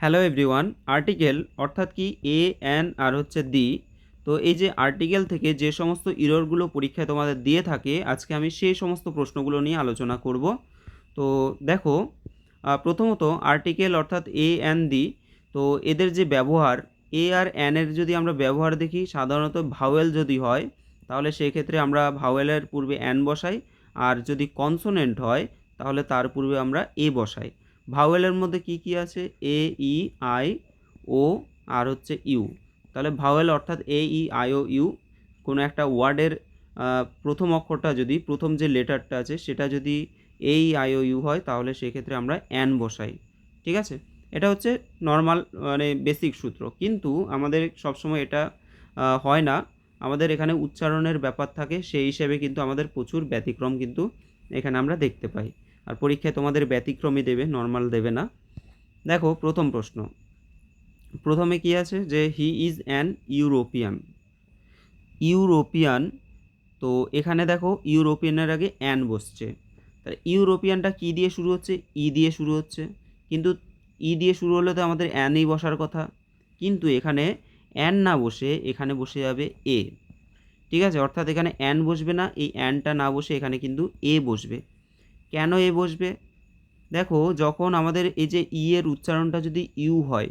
Hello everyone. Article অর্থাৎ কি A N আর হচ্ছে দি। তো এই যে আর্টিকেল থেকে যে সমস্ত ইররগুলো পরীক্ষায় তোমাদের দিয়ে থাকে, আজকে আমি সেই সমস্ত প্রশ্নগুলো নিয়ে আলোচনা করব। তো দেখো, প্রথমত আর্টিকেল অর্থাৎ এ এন দি। তো এদের যে ব্যবহার, এ আর এন এর যদি আমরা ব্যবহার দেখি, সাধারণত ভাওয়েল যদি হয় তাহলে সেক্ষেত্রে আমরা ভাওয়েলের পূর্বে এন বসাই, আর যদি কনসোনেন্ট হয় তাহলে তার পূর্বে আমরা এ বসাই। ভাওয়েলের মধ্যে কি কি আছে? এ, ই, আই, ও আর হচ্ছে ইউ। তাহলে ভাওয়েল অর্থাৎ এ, ই, আই, ও, ইউ। কোনো একটা ওয়ার্ডের প্রথম অক্ষরটা যদি, প্রথম যে লেটারটা আছে সেটা যদি এ, ই, আই, ও, ইউ হয় তাহলে সেক্ষেত্রে আমরা অ্যান বসাই। ঠিক আছে? এটা হচ্ছে নর্মাল, মানে বেসিক সূত্র। কিন্তু আমাদের সবসময় এটা হয় না। আমাদের এখানে উচ্চারণের ব্যাপার থাকে, সেই হিসেবে কিন্তু আমাদের প্রচুর ব্যতিক্রম কিন্তু এখানে আমরা দেখতে পাই। আর পরীক্ষায় তোমাদের ব্যতিক্রমই দেবে, নর্মাল দেবে না। দেখো প্রথম প্রশ্ন, প্রথমে কি আছে যে he is an European. European, তো এখানে দেখো ইউরোপিয়ানের আগে অ্যান বসছে। তাহলে ইউরোপিয়ানটা কি দিয়ে শুরু হচ্ছে? ই দিয়ে শুরু হচ্ছে। কিন্তু ই দিয়ে শুরু হলে তো আমাদের অ্যানই বসার কথা, কিন্তু এখানে অ্যান না বসে এখানে বসে যাবে এ। ঠিক আছে? অর্থাৎ এখানে অ্যান বসবে না, এই অ্যানটা না বসে এখানে কিন্তু এ বসবে। কেন এ বসবে? দেখো, যখন আমাদের এই যে ই এর উচ্চারণটা যদি ইউ হয়,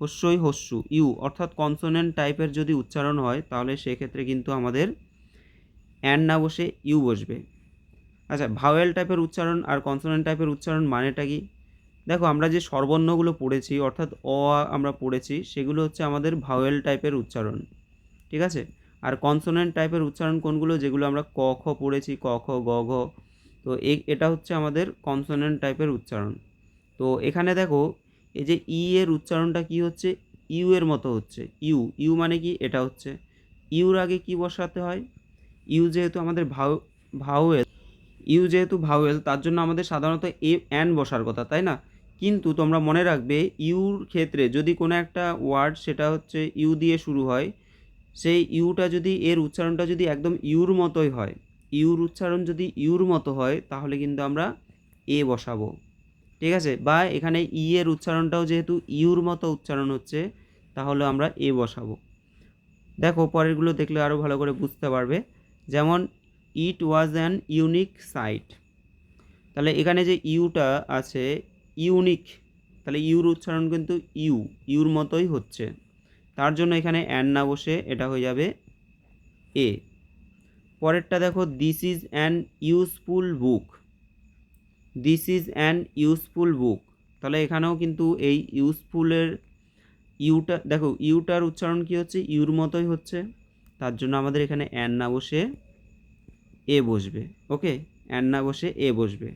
হস্যই হস্যু ইউ অর্থাৎ কনসোনেন্ট টাইপের যদি উচ্চারণ হয় তাহলে সেক্ষেত্রে কিন্তু আমাদের অ্যান না বসে ইউ বসবে। আচ্ছা, ভাওয়েল টাইপের উচ্চারণ আর কনসোনেন্ট টাইপের উচ্চারণ মানেটা কি? দেখো, আমরা যে স্বরবর্ণগুলো পড়েছি অর্থাৎ অ আ আমরা পড়েছি, সেগুলো হচ্ছে আমাদের ভাওয়েল টাইপের উচ্চারণ। ঠিক আছে? আর কনসোনেন্ট টাইপের উচ্চারণ কোনগুলো? যেগুলো আমরা ক খ পড়েছি, ক খ গ ঘ। তো এটা হচ্ছে আমাদের কনসোনেন্ট টাইপের উচ্চারণ। তো এখানে দেখো, এই যে ই এর উচ্চারণটা কি হচ্ছে? ইউ এর মতো হচ্ছে। ইউ ইউ মানে কি? এটা হচ্ছে ইউর আগে কি বসাতে হয়? ইউ যেহেতু আমাদের ভাওয়েল, ইউ যেহেতু ভাওয়েল তার জন্য আমাদের সাধারণত এ অ্যান বসার কথা, তাই না? কিন্তু তোমরা মনে রাখবে, ইউর ক্ষেত্রে যদি কোনো একটা ওয়ার্ড সেটা হচ্ছে ইউ দিয়ে শুরু হয়, সেই ইউটা যদি, এর উচ্চারণটা যদি একদম ইউর মতোই হয়, ইউর উচ্চারণ যদি ইউর মতো হয় তাহলে কিন্তু আমরা এ বসাবো। ঠিক আছে? বা এখানে ই এর উচ্চারণটাও যেহেতু ইউর মতো উচ্চারণ হচ্ছে, তাহলে আমরা এ বসাবো। দেখো, পরেরগুলো দেখলে আরও ভালো করে বুঝতে পারবে। যেমন ইট ওয়াজ অ্যান ইউনিক সাইট। তাহলে এখানে যে ইউটা আছে, ইউনিক, তাহলে ইউর উচ্চারণ কিন্তু ইউর মতোই হচ্ছে। তার জন্য এখানে অ্যান না বসে এটা হয়ে যাবে এ। পরেরটা দেখো, this is an useful book. This is an useful book. তাহলে এখানেও কিন্তু এই ইউজফুলের ইউটা দেখো, ইউটার উচ্চারণ কি হচ্ছে? ইউর মতোই হচ্ছে। তার জন্য আমাদের এখানে অ্যান না বসে এ বসবে। ওকে? অ্যান না বসে এ বসবে।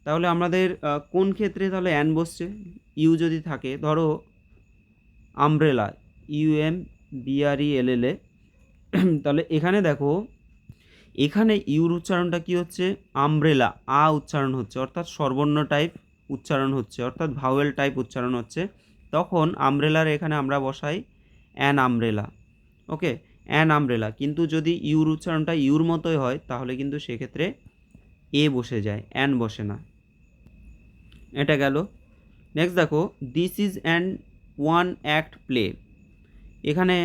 তাহলে আমাদের কোন ক্ষেত্রে তাহলে অ্যান বসছে? ইউ যদি থাকে, ধরো আমব্রেলা, UMBRELLA। তাহলে এখানে দেখো, এখানে ইউর উচ্চারণটা কি হচ্ছে? আমব্রেলা, আ উচ্চারণ হচ্ছে, অর্থাৎ স্বরবর্ণ টাইপ উচ্চারণ হচ্ছে, অর্থাৎ ভাওয়েল টাইপ উচ্চারণ হচ্ছে। তখন আমব্রেলার এখানে আমরা বসাই an umbrella. Okay? An umbrella. কিন্তু যদি ইউর উচ্চারণটা ইউর মতোই হয় তাহলে কিন্তু সেক্ষেত্রে এ বসে যায়, অ্যান বসে না। এটা গেল। নেক্সট দেখো, this is an one act play. এখানে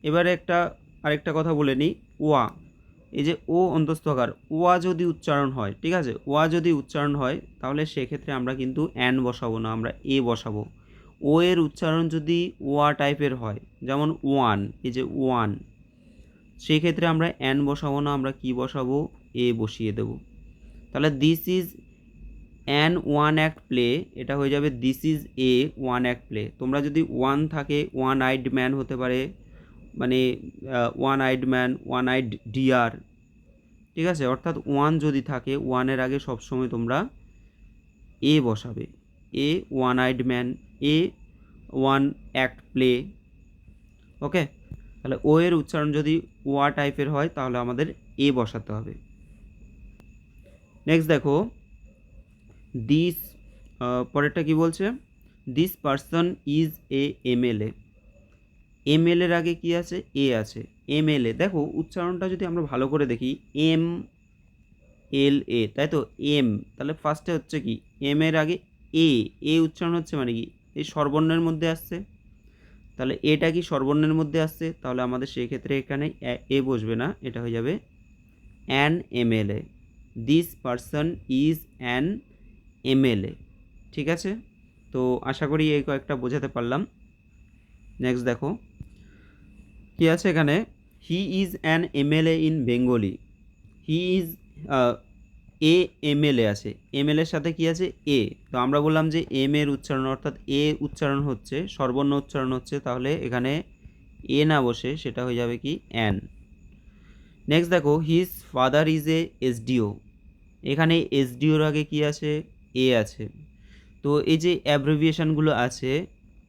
এবারে আরেকটা কথা বলে নিই। ওয়া, এই যে ও অন্তস্থকার, ওয়া যদি উচ্চারণ হয়, ঠিক আছে, ওয়া যদি উচ্চারণ হয় তাহলে সেক্ষেত্রে আমরা কিন্তু অ্যান বসাবো না, আমরা এ বসাবো। ও এর উচ্চারণ যদি ওয়া টাইপের হয়, যেমন ওয়ান, এই যে ওয়ান, সেই ক্ষেত্রে আমরা অ্যান বসাবো না, আমরা কি বসাবো? এ বসিয়ে দেব। তাহলে this is an one act play, এটা হয়ে যাবে this is A one act play. তোমরা যদি ওয়ান থাকে, ওয়ান আইড ম্যান হতে পারে, মানে one eyed man, one eyed deer. ঠিক আছে? অর্থাৎ ওয়ান যদি থাকে, ওয়ানের আগে সবসময় তোমরা এ বসাবে। এ ওয়ান আইড ম্যান, এ ওয়ান অ্যাক্ট প্লে। ওকে? তাহলে ও এর উচ্চারণ যদি ওয়া টাইপের হয় তাহলে আমাদের এ বসাতে হবে। নেক্সট দেখো, দিস, পরেরটা কি বলছে? This person is a MLA। ML-এর আগে কি আছে? এ আছে। MLA, দেখো উচ্চারণটা যদি আমরা ভালো করে দেখি, MLA, তাই তো? এম, তাহলে ফার্স্টে হচ্ছে কি? এম এর আগে এ, এ উচ্চারণ হচ্ছে মানে কি এই স্বরবর্ণের মধ্যে আসছে, তাহলে এটা কি স্বরবর্ণের মধ্যে আসছে, তাহলে আমাদের সেই ক্ষেত্রে এখানে এ বসবে না, এটা হয়ে যাবে an MLA, this person is an MLA. ঠিক আছে, তো আশা করি এই কয়েকটা বোঝাতে পারলাম। নেক্সট দেখো কি আছে এখানে, he is an MLA in Bengali, he is a MLA আছে, এমএলএর সাথে কি আছে এ, তো আমরা বললাম যে এম এর উচ্চারণ অর্থাৎ এ উচ্চারণ হচ্ছে, স্বরবর্ণ উচ্চারণ হচ্ছে, তাহলে এখানে এ না বসে সেটা হয়ে যাবে কি অ্যান। নেক্সট দেখো his father is a SDO, এখানে এসডিওর আগে কি আছে এ আছে, তো এই যে অ্যাব্রিভিয়েশনগুলো আছে,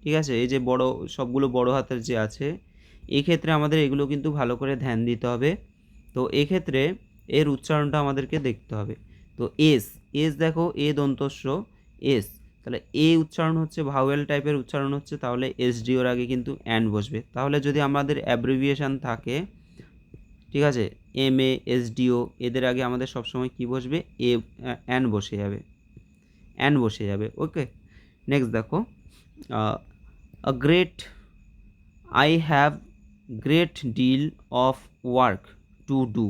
ঠিক আছে, এই যে বড় সবগুলো বড় হাতের যে আছে, এই ক্ষেত্রে আমাদের এগুলো কিন্তু ভালো করে ধ্যান দিতে হবে। তো এক্ষেত্রে এর উচ্চারণটা আমাদেরকে দেখতে হবে। তো এস, এস দেখো এ দন্তস্ব এস, তাহলে এ উচ্চারণ হচ্ছে ভাওয়েল টাইপের উচ্চারণ হচ্ছে, তাহলে এসডিওর আগে কিন্তু অ্যান বসবে। তাহলে যদি আমাদের অ্যাব্রিভিয়েশন থাকে, ঠিক আছে, এম এ এসডিও, এদের আগে আমাদের সবসময় কি বসবে এ, অ্যান বসে যাবে, অ্যান বসে যাবে। ওকে, নেক্সট দেখো a great, I have great deal of work to do,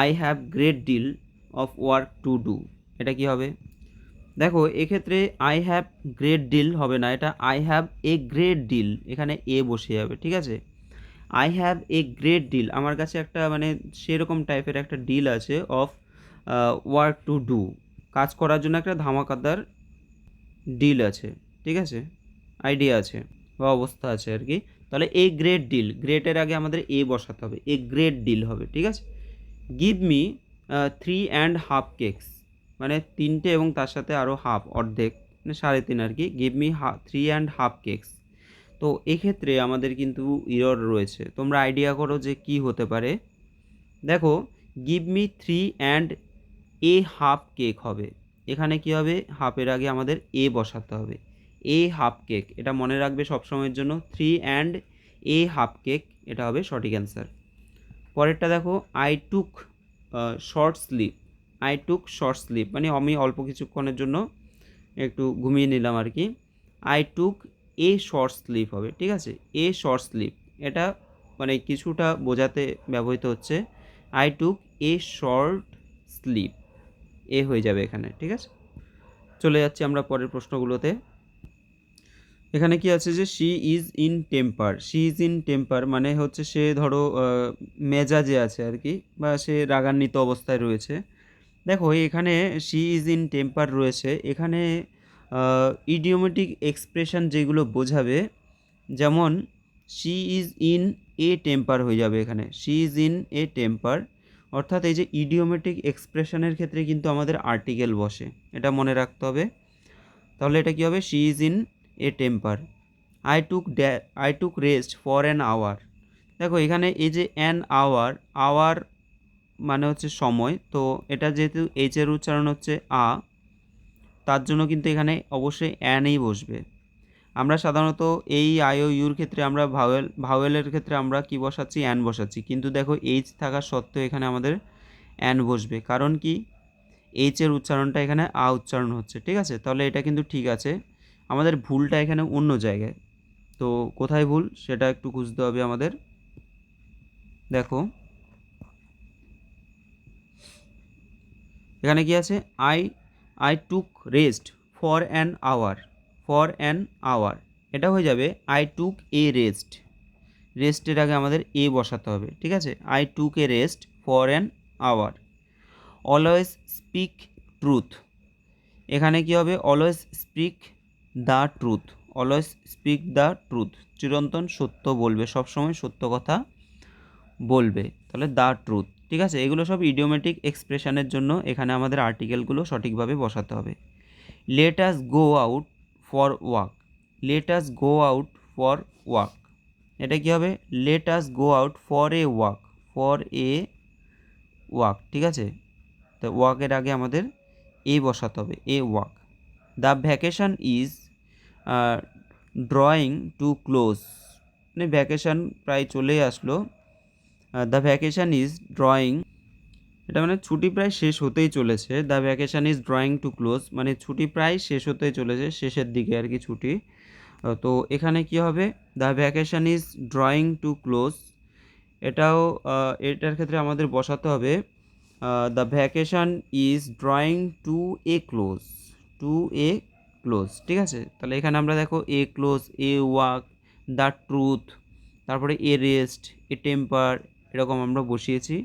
I have great deal of work to do, এটা কি হবে, দেখো এক্ষেত্রে আই হ্যাভ গ্রেট ডিল হবে না, এটা I have a great deal, এখানে এ বসে যাবে। ঠিক আছে, I have a great deal, আমার কাছে একটা মানে সেরকম টাইপের একটা ডিল আছে অফ ওয়ার্ক টু ডু, কাজ করার জন্য একটা ধামাকাদার ডিল আছে, ঠিক আছে, আইডিয়া আছে বা অবস্থা আছে আর কি। তাহলে এ গ্রেট ডিল, গ্রেটের আগে আমাদের এ বসাতে হবে, এ গ্রেট ডিল হবে। ঠিক আছে, গিভ মি 3.5 কেকস, মানে 3টে এবং তার সাথে আরও হাফ, অর্ধেক, মানে 3.5 আর কি, গিভ মি 3.5 কেকস। তো এক্ষেত্রে আমাদের কিন্তু ইরর রয়েছে, তোমরা আইডিয়া করো যে কি হতে পারে। দেখো গিভ মি 3.5 কেক হবে, এখানে কি হবে হাফের আগে আমাদের এ বসাতে হবে, এ হাফ কেক, এটা মনে রাখবে সবসময়ের জন্য, 3.5 কেক, এটা হবে সঠিক অ্যান্সার। পরেরটা দেখো I took short sleep, I took short sleep মানে আমি অল্প কিছুক্ষণের জন্য একটু ঘুমিয়ে নিলাম আর কি, I took a short sleep হবে। ঠিক আছে, এ শর্ট স্লিপ, এটা মানে কিছুটা বোঝাতে ব্যবহৃত হচ্ছে, I took a short sleep, a হয়ে যাবে এখানে। ঠিক আছে, চলে যাচ্ছি আমরা পরের প্রশ্নগুলোতে। এখানে কি আছে যে she is in temper, she is in temper মানে হচ্ছে সে ধরো মেজাজে আছে আর কি, বা সে রাগান্বিত অবস্থায় রয়েছে। দেখো এখানে শি ইজ ইন টেম্পার রয়েছে, এখানে ইডিওমেটিক এক্সপ্রেশন যেগুলো বোঝাবে, যেমন she is in a temper হয়ে যাবে, এখানে she is in a temper, অর্থাৎ এই যে ইডিওমেটিক এক্সপ্রেশনের ক্ষেত্রে কিন্তু আমাদের আর্টিকেল বসে, এটা মনে রাখতে হবে। তাহলে এটা কী হবে, she is in a temper. I took rest for an hour, দেখো এখানে এই যে অ্যান আওয়ার, আওয়ার মানে হচ্ছে সময়, তো এটা যেহেতু এইচের উচ্চারণ হচ্ছে আ, তার জন্য কিন্তু এখানে অবশ্যই অ্যানই বসবে। আমরা সাধারণত এই আই ও ইউর ক্ষেত্রে আমরা ভাওয়েলের ক্ষেত্রে আমরা কি বসাচ্ছি অ্যান বসাচ্ছি, কিন্তু দেখো এইচ থাকা সত্ত্বেও এখানে আমাদের অ্যান বসবে, কারণ কি এইচের উচ্চারণটা এখানে আ উচ্চারণ হচ্ছে। ঠিক আছে, তাহলে এটা কিন্তু ঠিক আছে, আমাদের ভুলটা এখানে অন্য জায়গায়, তো কোথায় ভুল সেটা একটু খুঁজতে হবে আমাদের। দেখো এখানে কি আছে, I I took rest for an hour, for an hour, এটা হয়ে যাবে আই টুক এ রেস্ট, রেস্টের আগে আমাদের এ বসাতে হবে। ঠিক আছে, I took a rest for an hour. Always speak truth, এখানে কি হবে, always speak the truth, always speak the truth, চিরন্তন সত্য বলবে, সবসময় সত্য কথা বলবে, তাহলে দ্য ট্রুথ। ঠিক আছে, এগুলো সব ইডিওমেটিক এক্সপ্রেশনের জন্য এখানে আমাদের আর্টিকেলগুলো সঠিকভাবে বসাতে হবে। Let us go out for walk, let us go out for walk, এটা কী হবে, let us go out for a walk, for a walk. ঠিক আছে, তো ওয়াকের আগে আমাদের এ বসাতে হবে, a walk. The vacation is drawing to close, মানে ভ্যাকেশন প্রায় চলে আসলো, দ্য ভ্যাকেশন ইজ ড্রয়িং এটা মানে ছুটি প্রায় শেষ হতেই চলেছে। The vacation is drawing to close, মানে ছুটি প্রায় শেষ হতেই চলেছে, শেষের দিকে আর কি ছুটি। তো এখানে কি হবে, the vacation is drawing to close, এটাও এটার ক্ষেত্রে আমাদের বসাতে হবে the vacation is drawing to a close, to a close, ঠিক আছে। তাহলে এখানে আমরা দেখো a close, a walk, the truth, তারপরে এ রেস্ট, এ টেম্পার, এরকম আমরা বসিয়েছি।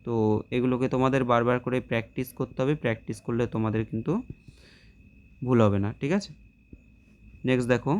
তো এগুলোকে তোমাদের বারবার করে প্র্যাকটিস করতে হবে, প্র্যাকটিস করলে তোমাদের কিন্তু ভুল হবে না, ঠিক আছে। নেক্সট দেখো,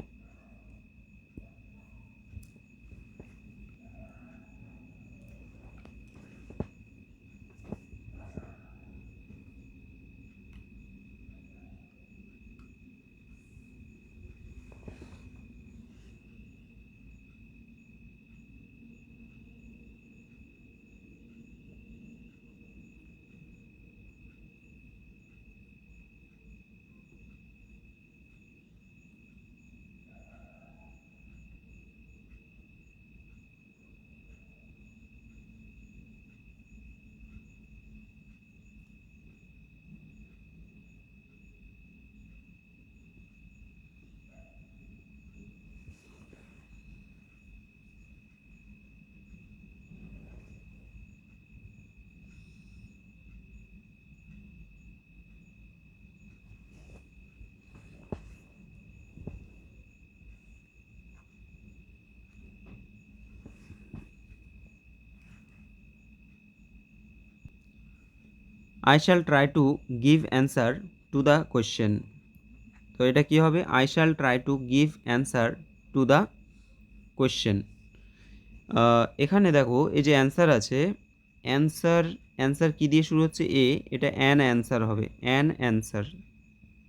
I shall try to give answer to the question. তো এটা কি হবে, I shall try to give answer to the question. এখানে দেখো এই যে অ্যান্সার আছে, অ্যান্সার, অ্যান্সার কী দিয়ে শুরু হচ্ছে, এ, এটা অ্যান অ্যান্সার হবে, অ্যান অ্যান্সার,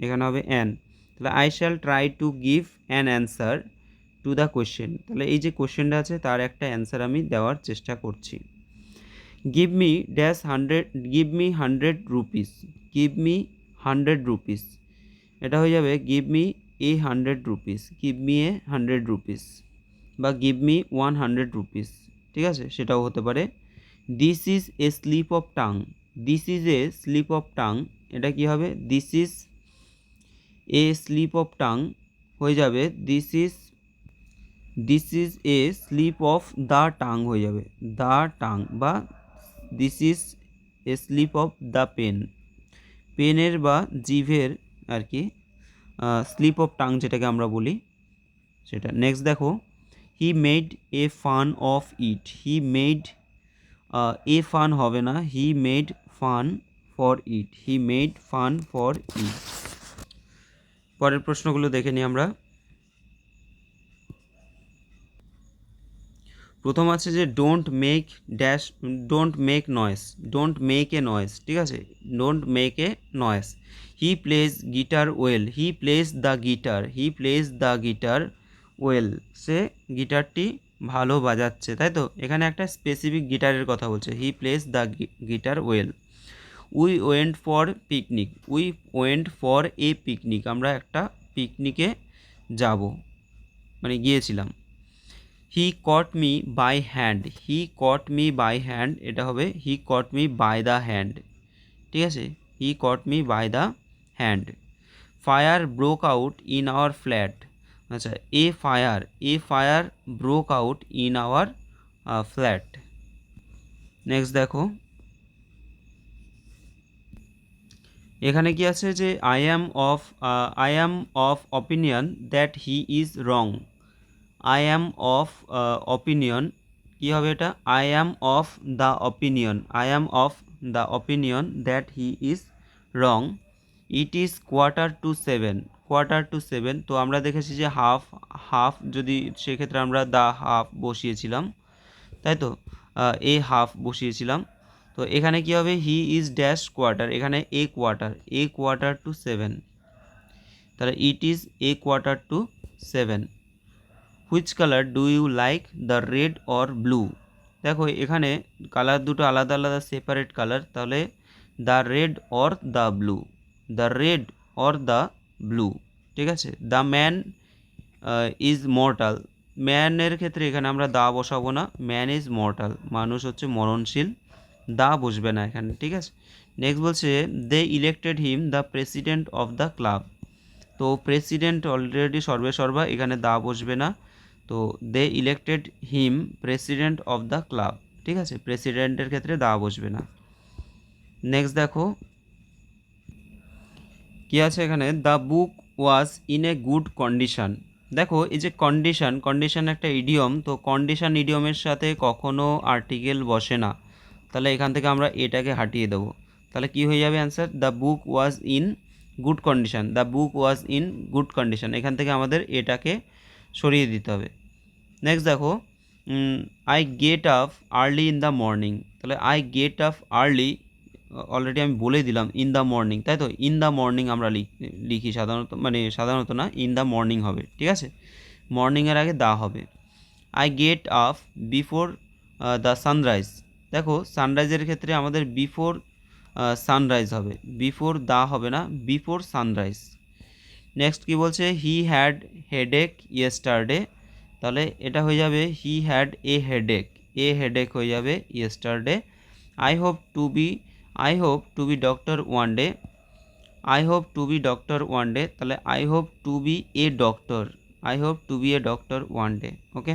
এখানে হবে অ্যান। তাহলে I shall try to give an answer to the question, তাহলে এই যে কোয়েশ্চেনটা আছে তার একটা অ্যান্সার আমি দেওয়ার চেষ্টা করছি। Give me dash 100, give me 100 rupees, give me 100 rupees, এটা হয়ে যাবে give me a 100 rupees, give me a 100 rupees, বা গিভ মি 100 রুপিস, ঠিক আছে, সেটাও হতে পারে। This is a slip of tongue, this is a slip of tongue, এটা কি হবে, this is a slip of tongue হয়ে যাবে this is a slip of the tongue হয়ে যাবে দ্য টাং, বা this is a slip of the pen, পেনের বা জিভের আর কি স্লিপ অফ টাং যেটাকে আমরা বলি সেটা। নেক্সট দেখো, he made a fun of it, he made, a fun হবে না, he made fun for it, he made fun for it. পরের প্রশ্নগুলো দেখে নিই আমরা। প্রথম আছে যে don't make dash, don't make noise, don't make a noise, ঠিক আছে, don't make a noise. He plays guitar well, he plays the guitar, he plays the guitar well, সে গিটারটি ভালো বাজাচ্ছে, তাই তো, এখানে একটা স্পেসিফিক গিটারের কথা বলছে, he plays the guitar well. We went for picnic, we went for a picnic, আমরা একটা পিকনিকে যাব, মানে গিয়েছিলাম। He caught me by hand, he caught me by hand, এটা হবে he caught me by the hand, ঠিক আছে, he caught me by the hand. Fire broke out in our flat, আচ্ছা, a fire broke out in our flat. Next দেখো, এখানে কি আছে যে I am of opinion that he is wrong, I am of opinion, কী হবে এটা, I am of the opinion, I am of the opinion that he is wrong. It is quarter to seven, quarter to seven, তো আমরা দেখেছি যে half, half যদি সেক্ষেত্রে আমরা দ্য হাফ বসিয়েছিলাম, তাই তো, এ হাফ বসিয়েছিলাম। তো এখানে কি হবে, হি ইজ ড্যাশ কোয়ার্টার, এখানে এ কোয়ার্টার টু সেভেন, তাহলে it is a quarter to seven. Which colour do you like, the red or blue, দেখো এখানে কালার দুটো আলাদা আলাদা সেপারেট কালার, তাহলে the red or the blue, the red or the blue, ঠিক আছে। The man is mortal, ম্যানের ক্ষেত্রে এখানে আমরা দা বসাবো না, ম্যান ইজ মর্টাল, মানুষ হচ্ছে মরণশীল, দা বসবে না এখানে, ঠিক আছে। নেক্সট বলছে they elected him the president of the club. তো প্রেসিডেন্ট অলরেডি সর্বে সর্বা, এখানে দা বসবে না। তো they elected him president of the club, ঠিক আছে, প্রেসিডেন্টের ক্ষেত্রে দা বসবে না। নেক্সট দেখো কি আছে এখানে, the book was in a good condition. দেখো এই যে কন্ডিশন একটা ইডিয়ম, তো কন্ডিশন ইডিয়মের সাথে কখনো আর্টিকেল বসে না, তাহলে এখান থেকে আমরা এটাকে হাটিয়ে দেবো। তাহলে কি হয়ে যাবে answer, the book was in good condition, the book was in good condition, এখান থেকে আমাদের এটাকে সরিয়ে দিতে হবে। নেক্সট দেখো I get up early in the morning. তাহলে I get up early already আমি বলে দিলাম ইন দ্য মর্নিং, তাই তো ইন দ্য মর্নিং আমরা লিখি সাধারণত, মানে সাধারণত না, ইন দ্য মর্নিং হবে, ঠিক আছে, মর্নিংয়ের আগে দা হবে। I get up before the sunrise. দেখো সানরাইজের ক্ষেত্রে আমাদের বিফোর সানরাইজ হবে, বিফোর দা হবে না, বিফোর সানরাইজ। নেক্সট কি বলছে, হি হ্যাড হেডেক ইয়েস্টারডে। তাহলে এটা হয়ে যাবে হি হ্যাড এ হেডেক হয়ে যাবে yesterday. I hope to be doctor one day, I hope to be doctor one day, তাহলে I hope to be a doctor one day, okay.